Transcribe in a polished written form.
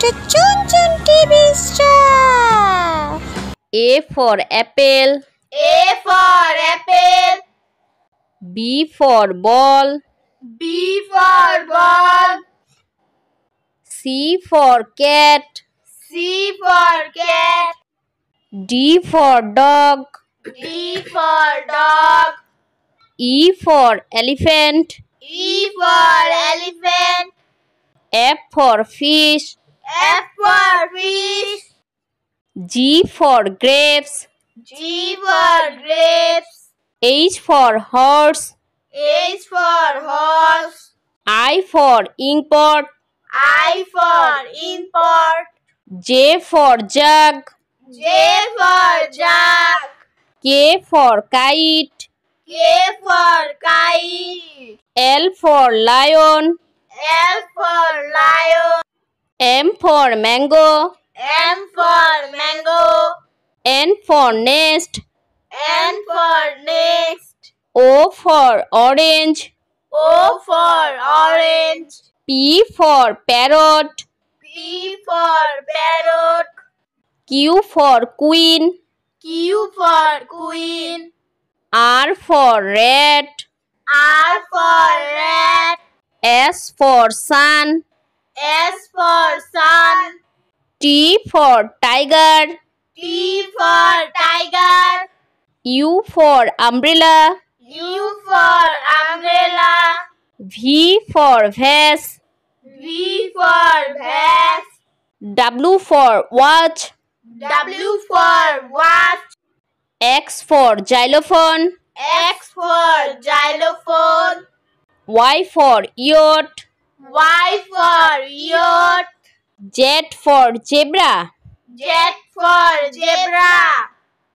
to Chun Chun TV Stuff. A for apple. A for apple. B for ball. B for ball. C for cat. C for cat. D for dog. D for dog. E for elephant. E for elephant. F for fish. F for fish. G for grapes. G for grapes. H for horse. H for horse. I for inkpot. I for import. J for jug. J for jug. K for kite. K for kite. L for lion. L for lion. M for mango. M for mango. N for nest. N for nest. O for orange. O for orange. P for parrot. P for parrot. Q for queen. Q for queen. R for rat. R for rat. S for sun. S for sun. T for tiger. T for tiger. U for umbrella. U for umbrella. V for vase. V for vase. W for watch. W for watch. X for xylophone. X for xylophone. Y for yacht. Y for yacht. Z for zebra. Z for zebra.